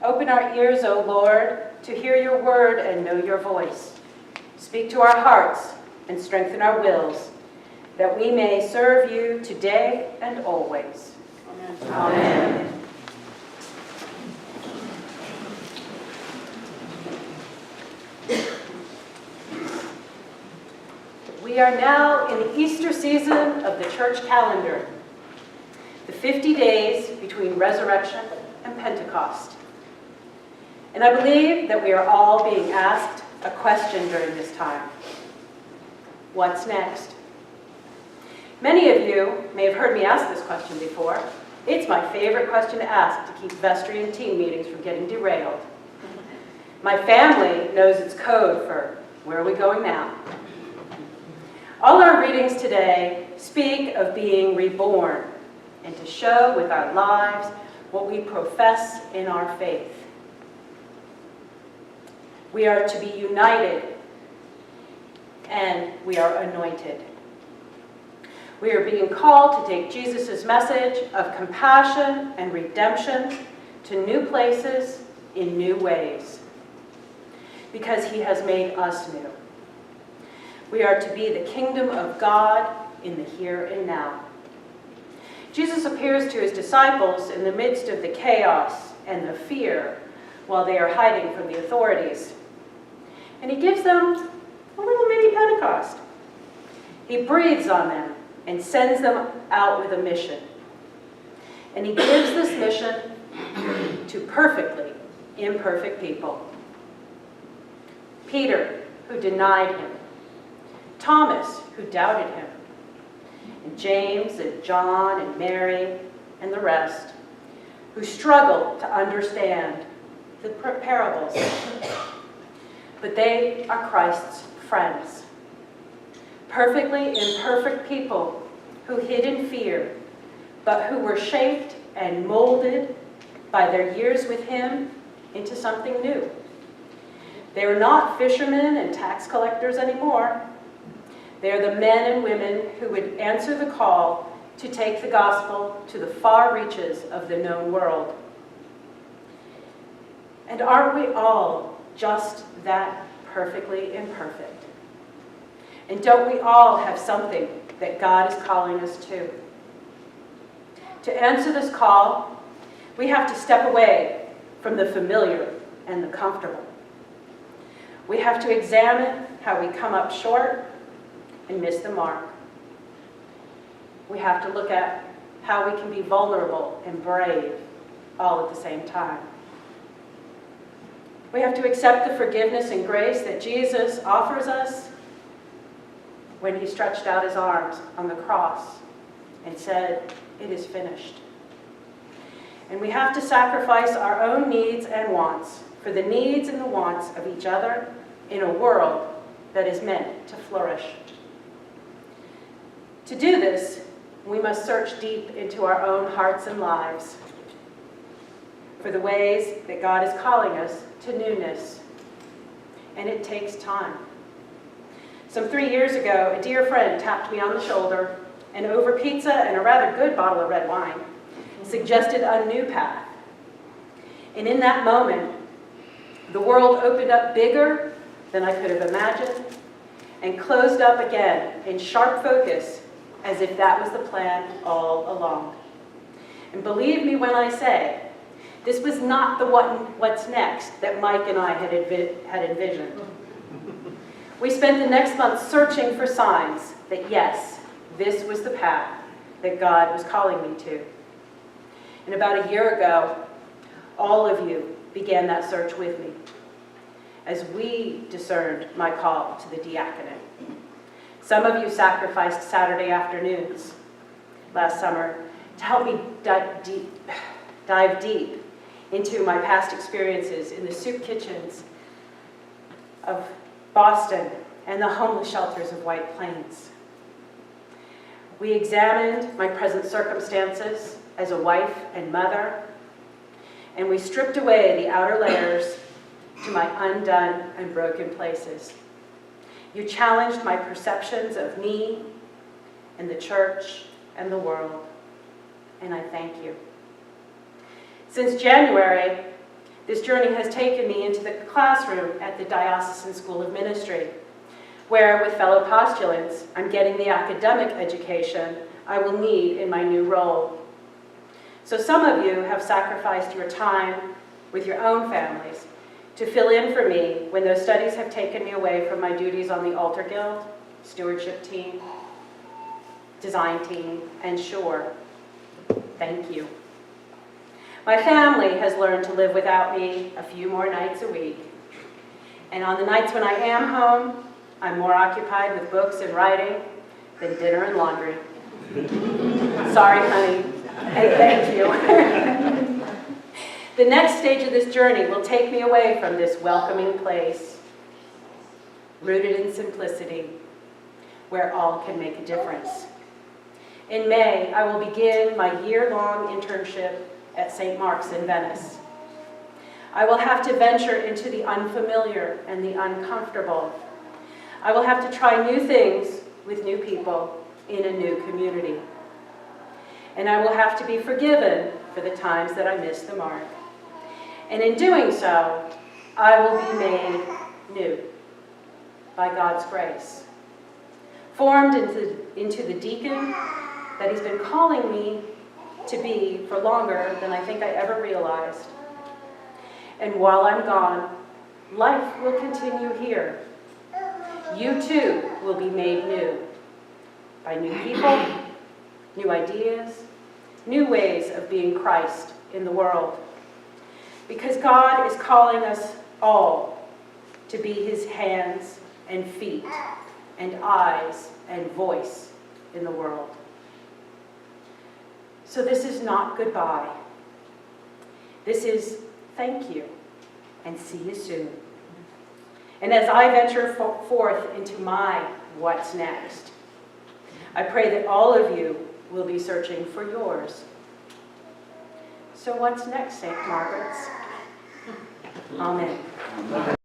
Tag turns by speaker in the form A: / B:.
A: Open our ears, O Lord, to hear your word and know your voice. Speak to our hearts and strengthen our wills, that we may serve you today and always. Amen. Amen. We are now in the Easter season of the church calendar, the 50 days between resurrection and Pentecost. And I believe that we are all being asked a question during this time. What's next? Many of you may have heard me ask this question before. It's my favorite question to ask to keep vestry and team meetings from getting derailed. My family knows its code for where are we going now? All our readings today speak of being reborn and to show with our lives what we profess in our faith. We are to be united, and we are anointed. We are being called to take Jesus' message of compassion and redemption to new places in new ways, because he has made us new. We are to be the kingdom of God in the here and now. Jesus appears to his disciples in the midst of the chaos and the fear while they are hiding from the authorities. And he gives them a little mini Pentecost. He breathes on them and sends them out with a mission. And he gives this mission to perfectly imperfect people. Peter, who denied him. Thomas, who doubted him. And James and John and Mary and the rest, who struggled to understand the parables. But they are Christ's friends. Perfectly imperfect people who hid in fear, but who were shaped and molded by their years with him into something new. They are not fishermen and tax collectors anymore. They are the men and women who would answer the call to take the gospel to the far reaches of the known world. And aren't we all just that perfectly imperfect? And don't we all have something that God is calling us to? To answer this call, we have to step away from the familiar and the comfortable. We have to examine how we come up short and miss the mark. We have to look at how we can be vulnerable and brave all at the same time. We have to accept the forgiveness and grace that Jesus offers us when he stretched out his arms on the cross and said, "It is finished." And we have to sacrifice our own needs and wants for the needs and the wants of each other in a world that is meant to flourish. To do this, we must search deep into our own hearts and lives for the ways that God is calling us to newness. And it takes time. Some 3 years ago, a dear friend tapped me on the shoulder and over pizza and a rather good bottle of red wine, suggested a new path. And in that moment, the world opened up bigger than I could have imagined and closed up again in sharp focus as if that was the plan all along. And believe me when I say, this was not the what's next that Mike and I had envisioned. We spent the next month searching for signs that yes, this was the path that God was calling me to. And about a year ago, all of you began that search with me as we discerned my call to the diaconate. Some of you sacrificed Saturday afternoons last summer to help me dive deep into my past experiences in the soup kitchens of Boston and the homeless shelters of White Plains. We examined my present circumstances as a wife and mother, and we stripped away the outer layers to my undone and broken places. You challenged my perceptions of me and the church and the world, and I thank you. Since January, This journey has taken me into the classroom at the Diocesan School of Ministry, where, with fellow postulants, I'm getting the academic education I will need in my new role. So some of you have sacrificed your time with your own families to fill in for me when those studies have taken me away from my duties on the Altar Guild, stewardship team, design team, and SURE. Thank you. My family has learned to live without me a few more nights a week. And on the nights when I am home, I'm more occupied with books and writing than dinner and laundry. Sorry, honey, and thank you. The next stage of this journey will take me away from this welcoming place, rooted in simplicity, where all can make a difference. In May, I will begin my year-long internship at St. Mark's in Venice. I will have to venture into the unfamiliar and the uncomfortable. I will have to try new things with new people in a new community. And I will have to be forgiven for the times that I missed the mark. And in doing so, I will be made new by God's grace, formed into the deacon that He's been calling me to be for longer than I think I ever realized. And while I'm gone, life will continue here. You too will be made new by new people, new ideas, new ways of being Christ in the world. Because God is calling us all to be His hands and feet and eyes and voice in the world. So this is not goodbye. This is thank you and see you soon. And as I venture forth into my what's next, I pray that all of you will be searching for yours. So what's next, St. Margaret's? Amen.